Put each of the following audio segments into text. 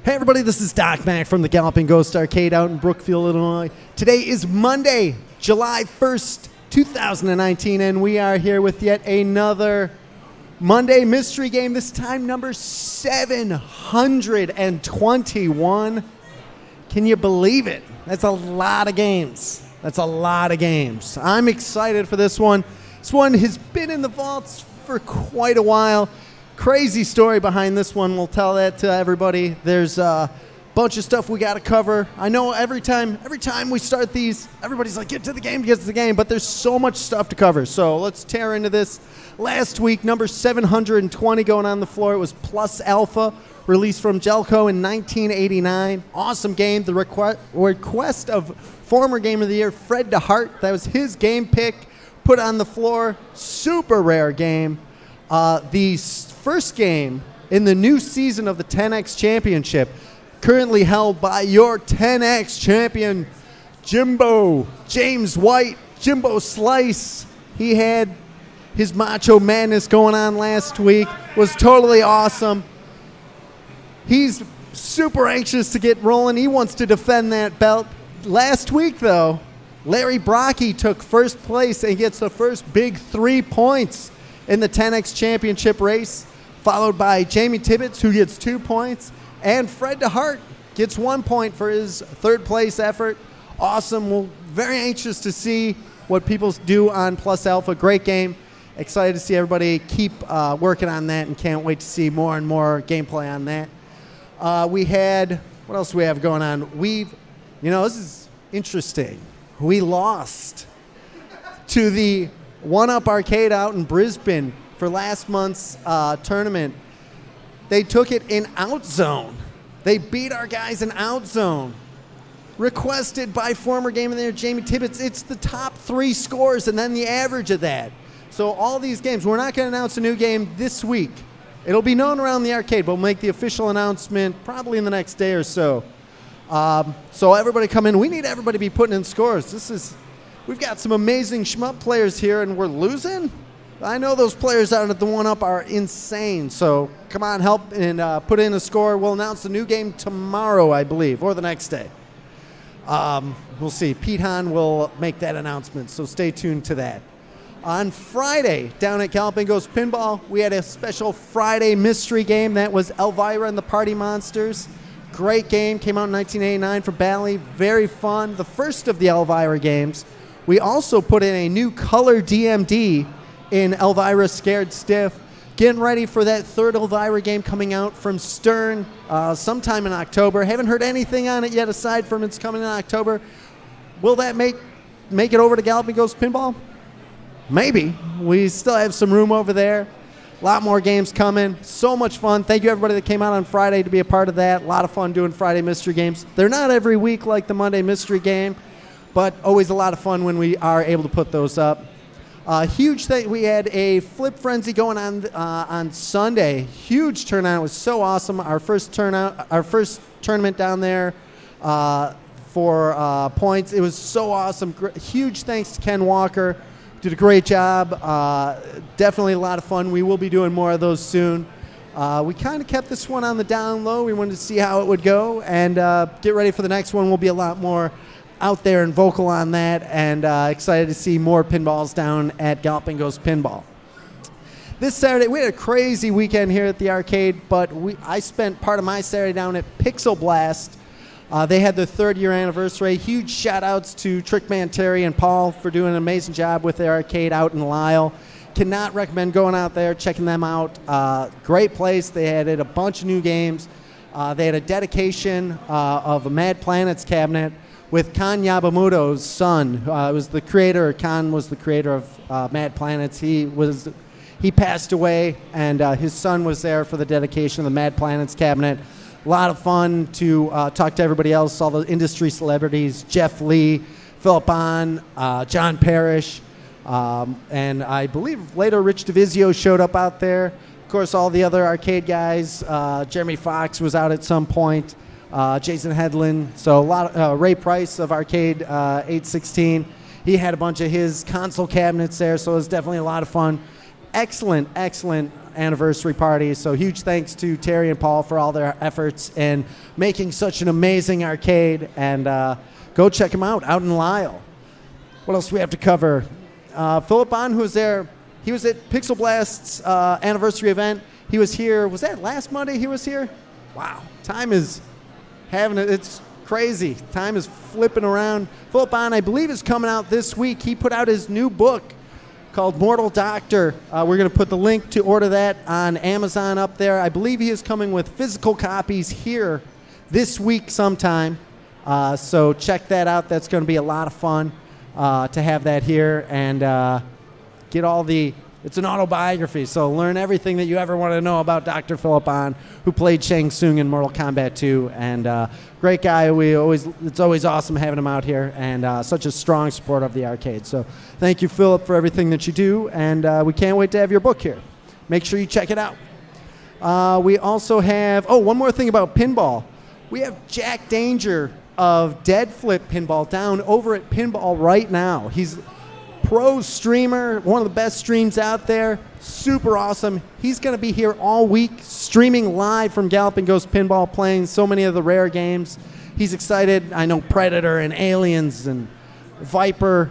Hey everybody, this is Doc Mack from the Galloping Ghost Arcade out in Brookfield, Illinois. Today is Monday, July 1st, 2019, and we are here with yet another Monday mystery game, this time number 721. Can you believe it? That's a lot of games. That's a lot of games. I'm excited for this one. This one has been in the vaults for quite a while. Crazy story behind this one. We'll tell that to everybody. There's a bunch of stuff we got to cover. I know every time we start these, everybody's like, get to the game, but there's so much stuff to cover. So let's tear into this. Last week, number 720 going on the floor. It was Plus Alpha, released from Jelco in 1989. Awesome game. The request of former Game of the Year, Fred DeHart. That was his game pick, put on the floor. Super rare game. The first game in the new season of the 10X Championship, currently held by your 10X champion, Jimbo James White, Jimbo Slice. He had his Macho Madness going on last week. Was totally awesome. He's super anxious to get rolling. He wants to defend that belt. Last week, though, Larry Brocky took first place and gets the first big 3 points in the 10X Championship race, followed by Jamie Tibbetts, who gets 2 points, and Fred DeHart gets 1 point for his third place effort. Awesome. We're very anxious to see what people do on Plus Alpha. Great game. Excited to see everybody keep working on that, and can't wait to see more and more gameplay on that. We had, what else do we have going on? This is interesting. We lost to the One Up Arcade out in Brisbane for last month's tournament. They took it in Out Zone. They beat our guys in Out Zone. Requested by former Game of the Year Jamie Tibbetts. It's the top 3 scores and then the average of that. So all these games, we're not going to announce a new game this week. It'll be known around the arcade, but we'll make the official announcement probably in the next day or so. So everybody come in. We need everybody to be putting in scores. We've got some amazing shmup players here, and we're losing? I know those players out at the One Up are insane. So come on, help and put in a score. We'll announce the new game tomorrow, I believe, or the next day. We'll see. Pete Hahn will make that announcement, so stay tuned to that. On Friday, down at Galloping Ghost Pinball, we had a special Friday mystery game. That was Elvira and the Party Monsters. Great game. Came out in 1989 for Bally. Very fun. The first of the Elvira games. We also put in a new color DMD in Elvira Scared Stiff. Getting ready for that third Elvira game coming out from Stern sometime in October. Haven't heard anything on it yet aside from it's coming in October. Will that make it over to Galloping Ghost Pinball? Maybe. We still have some room over there. A lot more games coming. So much fun. Thank you everybody that came out on Friday to be a part of that. A lot of fun doing Friday mystery games. They're not every week like the Monday mystery game, but always a lot of fun when we are able to put those up. Huge thing. We had a Flip Frenzy going on Sunday. Huge turnout. It was so awesome. Our first tournament down there for points. It was so awesome. Huge thanks to Ken Walker. Did a great job. Definitely a lot of fun. We will be doing more of those soon. We kind of kept this one on the down low. We wanted to see how it would go and get ready for the next one. We'll be a lot more out there and vocal on that, and excited to see more pinballs down at Galloping Ghost Pinball. This Saturday, we had a crazy weekend here at the arcade, but I spent part of my Saturday down at Pixel Blast. They had their 3rd year anniversary. Huge shout outs to Trickman Terry and Paul for doing an amazing job with their arcade out in Lisle. Cannot recommend going out there, checking them out. Great place. They had a bunch of new games. They had a dedication of a Mad Planets cabinet with Kan Yabamoto's son. Khan was the creator of Mad Planets. He passed away, and his son was there for the dedication of the Mad Planets cabinet. A lot of fun to talk to everybody else, all the industry celebrities, Jeff Lee, Philip Hahn, John Parrish, and I believe later Rich DeVizio showed up out there. Of course, all the other arcade guys. Jeremy Fox was out at some point, Jason Hedlund. So a lot of Ray Price of Arcade 816. He had a bunch of his console cabinets there, so it was definitely a lot of fun. Excellent anniversary party. So huge thanks to Terry and Paul for all their efforts in making such an amazing arcade. And go check them out in Lisle. What else do we have to cover? Philip Bond, who was there, he was at Pixel Blast's anniversary event. He was here, was that last Monday he was here? Wow, time is it's crazy. Time is flipping around. Philip Bond, I believe, is coming out this week. He put out his new book called Mortal Doctor. We're going to put the link to order that on Amazon up there. I believe he is coming with physical copies here this week sometime. So check that out. That's going to be a lot of fun to have that here and get all the... It's an autobiography, so learn everything that you ever want to know about Dr. Philip Bond, who played Shang Tsung in Mortal Kombat 2, and great guy. It's always awesome having him out here, and such a strong supporter of the arcade. So thank you, Philip, for everything that you do, and we can't wait to have your book here. Make sure you check it out. We also have, one more thing about pinball. We have Jack Danger of Dead Flip Pinball down over at Pinball right now. He's pro streamer, one of the best streams out there, super awesome. He's going to be here all week streaming live from Galloping Ghost Pinball, playing so many of the rare games. He's excited. I know Predator and Aliens and Viper,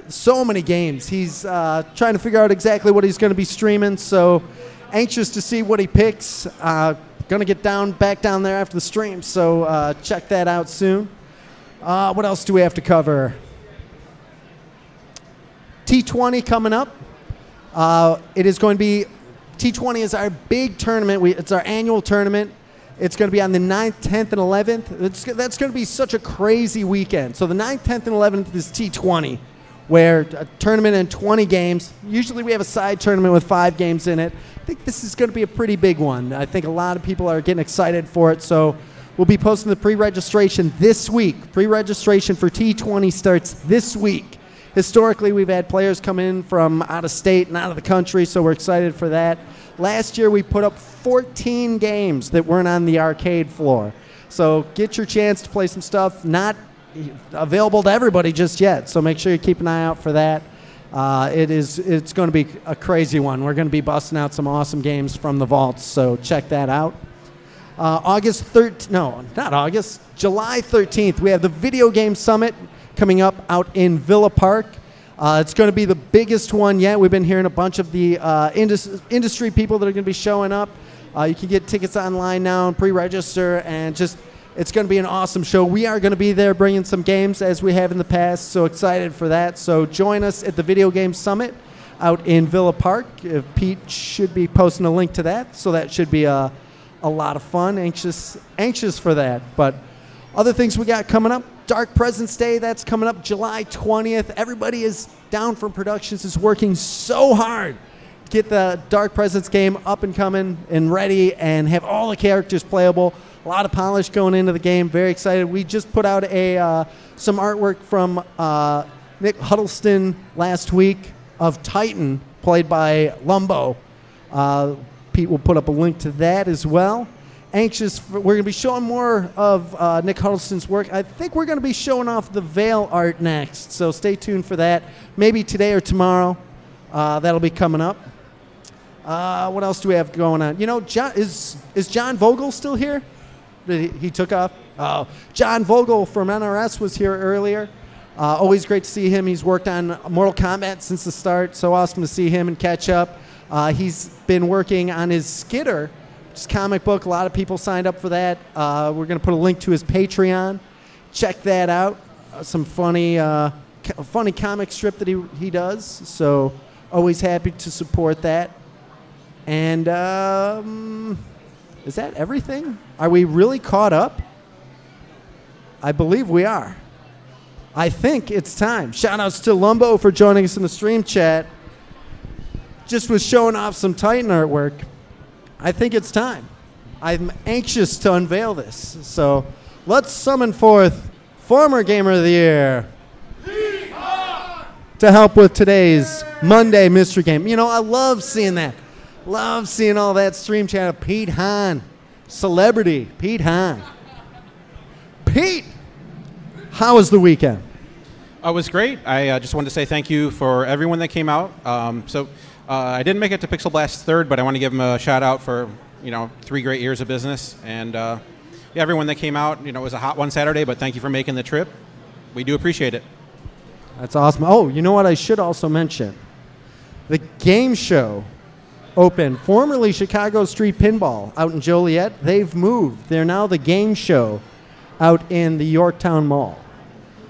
so many games. He's trying to figure out exactly what he's going to be streaming, so anxious to see what he picks. Going to get back down there after the stream, so check that out soon. What else do we have to cover? T20 coming up. It is going to be, T20 is our big tournament. It's our annual tournament. It's going to be on the 9th, 10th, and 11th. That's going to be such a crazy weekend. So the 9th, 10th, and 11th is T20, where a tournament and 20 games. Usually we have a side tournament with 5 games in it. I think this is going to be a pretty big one. I think a lot of people are getting excited for it. So we'll be posting the pre-registration this week. Pre-registration for T20 starts this week. Historically, we've had players come in from out of state and out of the country, so we're excited for that. Last year, we put up 14 games that weren't on the arcade floor. So get your chance to play some stuff. Not available to everybody just yet, so make sure you keep an eye out for that. It's going to be a crazy one. We're going to be busting out some awesome games from the vaults, so check that out. July 13th, we have the Video Game Summit coming up out in Villa Park. It's going to be the biggest one yet. We've been hearing a bunch of the industry people that are going to be showing up. You can get tickets online now and pre-register, and it's going to be an awesome show. We are going to be there bringing some games as we have in the past, so excited for that. So join us at the Video Game Summit out in Villa Park. Pete should be posting a link to that, so that should be a lot of fun. Anxious for that. But other things we got coming up. Dark Presence Day, that's coming up July 20th. Everybody is down from Productions is working so hard to get the Dark Presence game up and coming and ready and have all the characters playable. A lot of polish going into the game. Very excited. We just put out some artwork from Nick Huddleston last week of Titan, played by Lumbo. Pete will put up a link to that as well. We're going to be showing more of Nick Huddleston's work. I think we're going to be showing off the Veil art next, so stay tuned for that. Maybe today or tomorrow. That'll be coming up. What else do we have going on? You know, is John Vogel still here? He took off? Oh, John Vogel from NRS was here earlier. Always great to see him. He's worked on Mortal Kombat since the start, so awesome to see him and catch up. He's been working on his Skitter, just comic book. A lot of people signed up for that. We're going to put a link to his Patreon. Check that out. Some funny comic strip that he does. So always happy to support that. And is that everything? Are we really caught up? I believe we are. I think it's time. Shout outs to Lumbo for joining us in the stream chat. Just was showing off some Titan artwork. I think it's time. I'm anxious to unveil this. So let's summon forth former Gamer of the Year to help with today's Monday mystery game. You know, I love seeing that. Love seeing all that stream chat of Pete Hahn. Celebrity Pete Hahn. Pete, how was the weekend? It was great. I just wanted to say thank you for everyone that came out. So I didn't make it to Pixel Blast third, but I want to give them a shout out for 3 great years of business, and yeah, everyone that came out. It was a hot one Saturday, but thank you for making the trip. We do appreciate it. That's awesome. Oh, you know what I should also mention? The game show opened, formerly Chicago Street Pinball, out in Joliet. They've moved. They're now the game show out in the Yorktown Mall.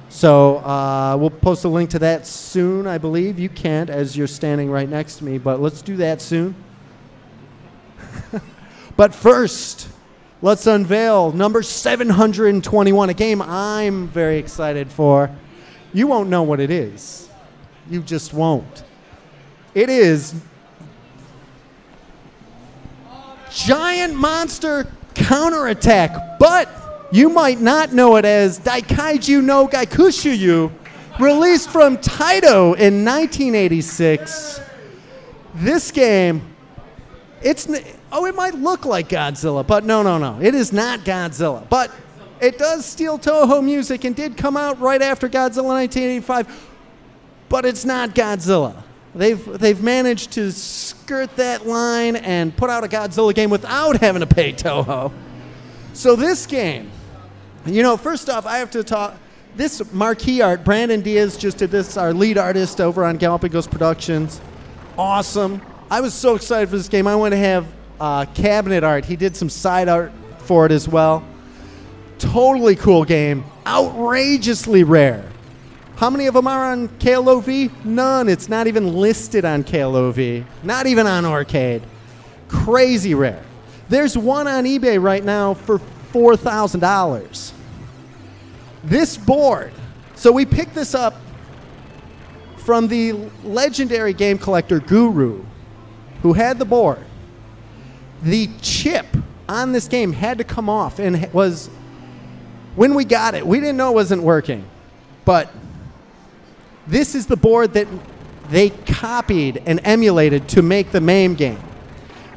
So we'll post a link to that soon, I believe. You can't, as you're standing right next to me, but let's do that soon. But first, let's unveil number 721, a game I'm very excited for. You won't know what it is. You just won't. It is Giant Monster Counterattack, but you might not know it as Daikaiju no Gaikushuyu, released from Taito in 1986. This game, it might look like Godzilla, but no. It is not Godzilla. But it does steal Toho music and did come out right after Godzilla 1985, but it's not Godzilla. They've managed to skirt that line and put out a Godzilla game without having to pay Toho. So this game, first off, I have to talk. This marquee art, Brandon Diaz just did this, our lead artist over on Galapagos Productions. Awesome. I was so excited for this game. I want to have cabinet art. He did some side art for it as well. Totally cool game. Outrageously rare. How many of them are on KLOV? None. It's not even listed on KLOV. Not even on Arcade. Crazy rare. There's one on eBay right now for $4,000. This board, so we picked this up from the legendary game collector Guru, who had the board. The chip on this game had to come off, and when we got it, we didn't know it wasn't working. But this is the board that they copied and emulated to make the MAME game.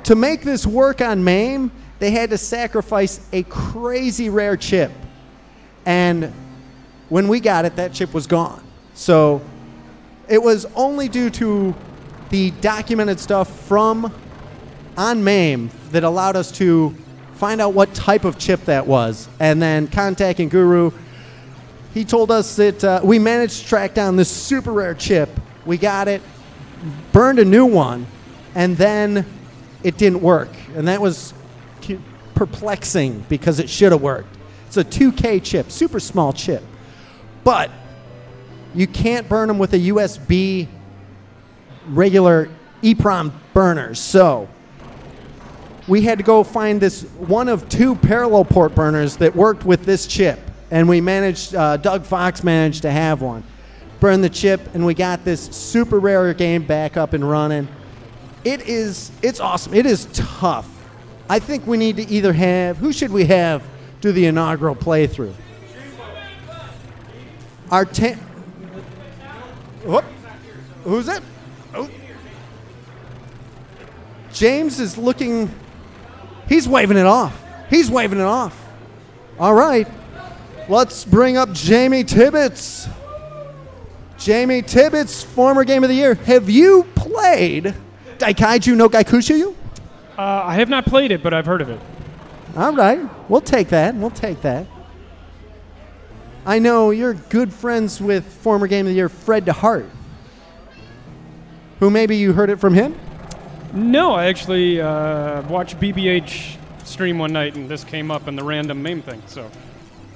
To make this work on MAME, they had to sacrifice a crazy rare chip. And when we got it, that chip was gone. So it was only due to the documented stuff on MAME that allowed us to find out what type of chip that was. And then contacting Guru, he told us that we managed to track down this super rare chip. We got it, burned a new one, and then it didn't work. And that was perplexing because it should have worked. It's a 2K chip, super small chip. But you can't burn them with a USB regular EEPROM burners. So we had to go find this one of 2 parallel port burners that worked with this chip. And we managed, Doug Fox managed to have one. Burn the chip, and we got this super rare game back up and running. It's awesome. It is tough. I think we need to either who should we have do the inaugural playthrough? Who's it? Oh. James is looking, he's waving it off. He's waving it off. All right. Let's bring up Jamie Tibbetts. Jamie Tibbetts, former Game of the Year. Have you played Daikaiju no Gaikushuyu? I have not played it, but I've heard of it. All right. We'll take that. We'll take that. I know you're good friends with former Game of the Year Fred DeHart, who maybe you heard it from him? No, I actually watched BBH stream one night, and this came up in the random MAME thing. So,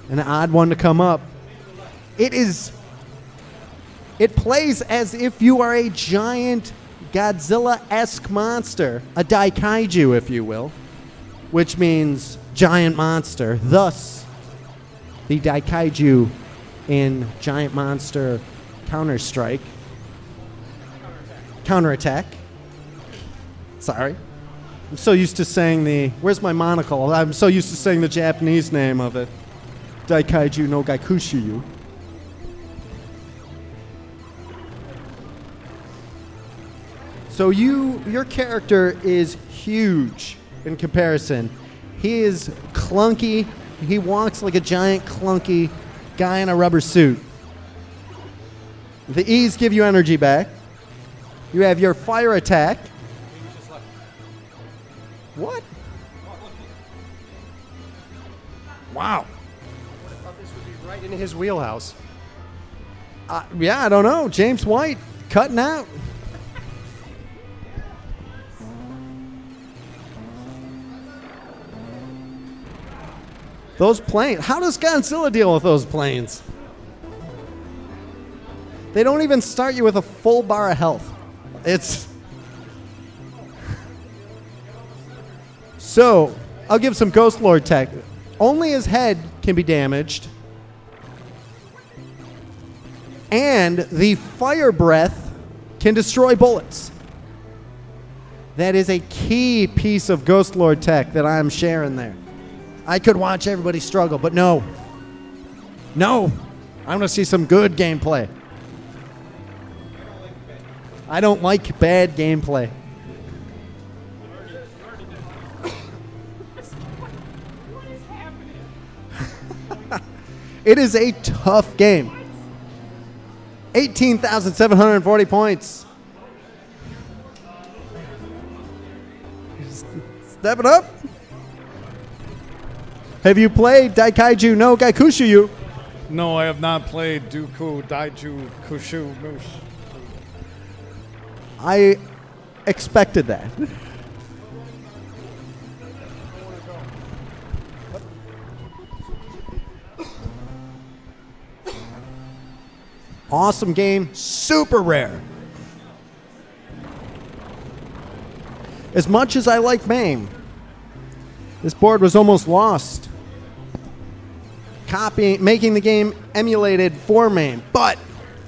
an odd one to come up. It plays as if you are a giant Godzilla-esque monster, a Daikaiju, if you will, which means giant monster. Thus, the Daikaiju in Giant Monster Counter-Strike. Counterattack. Sorry. I'm so used to saying where's my monocle? I'm so used to saying the Japanese name of it. Daikaiju no Gaikushuyu. So your character is huge in comparison. He is clunky. He walks like a giant clunky guy in a rubber suit. The E's give you energy back. You have your fire attack. What? Wow. I thought this would be right in his wheelhouse. Yeah, I don't know. James White cutting out. Those planes. How does Godzilla deal with those planes? They don't even start you with a full bar of health. It's... So, I'll give some Ghost Lord tech. Only his head can be damaged. And the fire breath can destroy bullets. That is a key piece of Ghost Lord tech that I'm sharing there. I could watch everybody struggle, but no. No. I want to see some good gameplay. I don't like bad gameplay. It is a tough game. 18,740 points. Step it up. Have you played Daikaiju no Gaikushiyu? No, I have not played Dooku Daiju Kushu Mush. I expected that. Awesome game, super rare. As much as I like MAME, this board was almost lost. Making the game emulated for MAME, but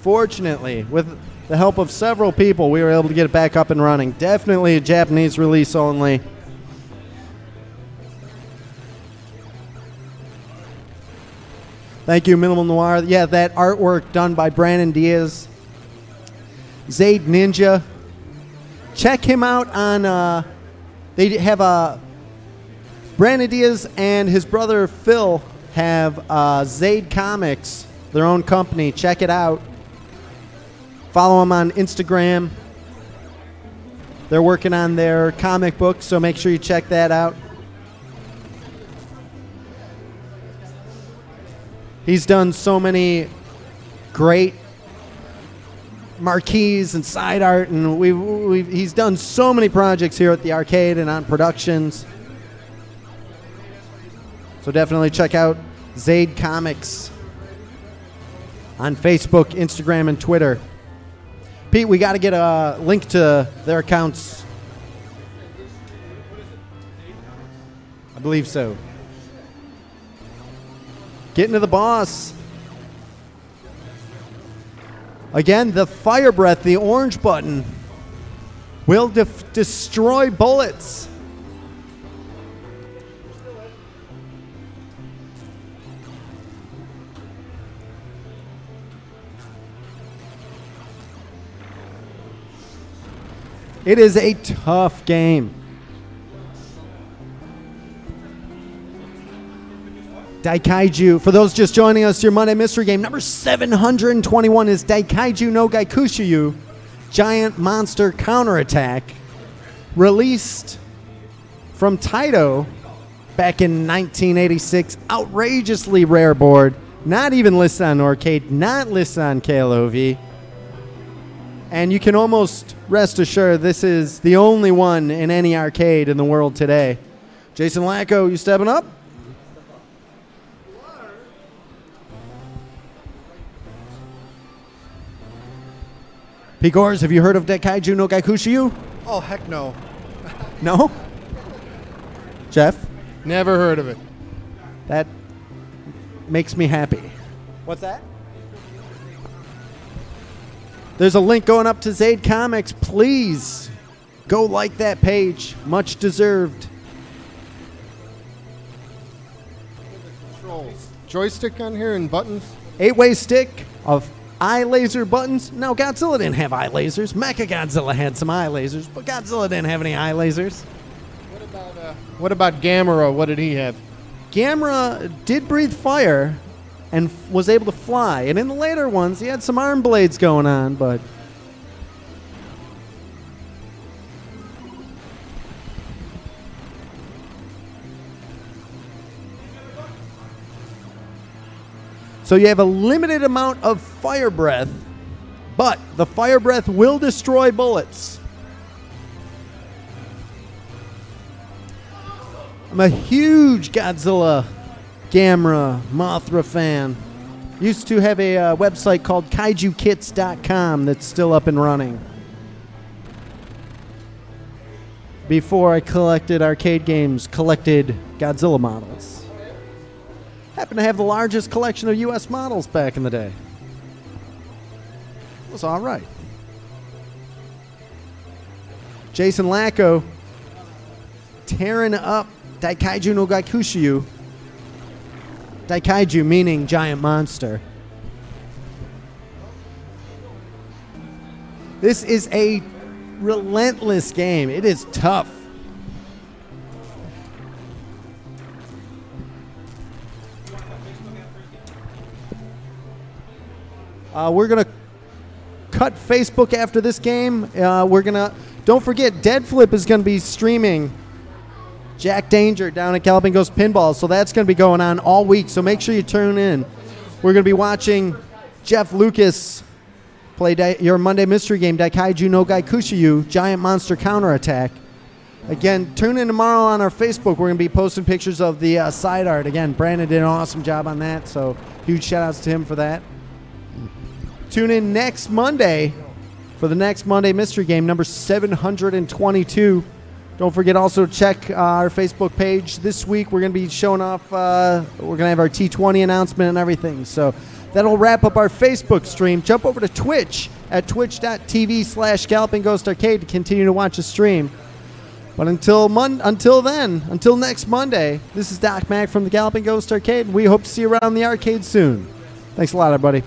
fortunately, with the help of several people, we were able to get it back up and running. Definitely a Japanese release only. Thank you, Minimal Noir. Yeah, that artwork done by Brandon Diaz. Zaid Ninja. Check him out on, they have a, Brandon Diaz and his brother Phil have Zaid Comics, their own company. Check it out. Follow them on Instagram. They're working on their comic book, so make sure you check that out. He's done so many great marquees and side art, and he's done so many projects here at the arcade and on productions. So definitely check out Zaid Comics on Facebook, Instagram, and Twitter. Pete, we got to get a link to their accounts. I believe so. Getting to the boss. Again, the fire breath, the orange button, will destroy bullets. It is a tough game. Daikaiju, for those just joining us, your Monday Mystery Game number 721 is Daikaiju no Gaikushiyu, Giant Monster Counterattack, released from Taito back in 1986. Outrageously rare board, not even listed on Arcade, not listed on KLOV. And you can almost rest assured this is the only one in any arcade in the world today. Jason Lacko, you stepping up? P. Gores, have you heard of Daikaiju no Gaikushiyu? Oh, heck no. No? Jeff? Never heard of it. That makes me happy. What's that? There's a link going up to Zaid Comics. Please go like that page. Much deserved. Controls. Joystick on here and buttons. 8-way stick of eye laser buttons. No, Godzilla didn't have eye lasers. Mechagodzilla had some eye lasers, but Godzilla didn't have any eye lasers. What about Gamera? What did he have? Gamera did breathe fire and was able to fly. And in the later ones, he had some arm blades going on, but So you have a limited amount of fire breath, but the fire breath will destroy bullets. I'm a huge Godzilla, Gamera, Mothra fan. Used to have a website called kaijukits.com that's still up and running. Before I collected arcade games, collected Godzilla models. Happened to have the largest collection of U.S. models back in the day. It was all right. Jason Lacko tearing up Daikaiju no Gaikushiu. Daikaiju meaning giant monster. This is a relentless game. It is tough. We're going to cut Facebook after this game. Don't forget, Dead Flip is going to be streaming Jack Danger down at Galloping Ghost Pinball, so that's going to be going on all week, so make sure you tune in. We're going to be watching Jeff Lucas play your Monday mystery game, Daikaiju no Gaikushiu, Giant Monster Counterattack. Again, tune in tomorrow on our Facebook. We're going to be posting pictures of the side art. Again, Brandon did an awesome job on that, so huge shout-outs to him for that. Tune in next Monday for the next Monday mystery game, number 722. Don't forget also to check our Facebook page. This week we're going to be showing off, we're going to have our T20 announcement and everything. So that'll wrap up our Facebook stream. Jump over to Twitch at twitch.tv/Galloping Ghost Arcade to continue to watch the stream. But until next Monday, this is Doc Mack from the Galloping Ghost Arcade. We hope to see you around the arcade soon. Thanks a lot, everybody.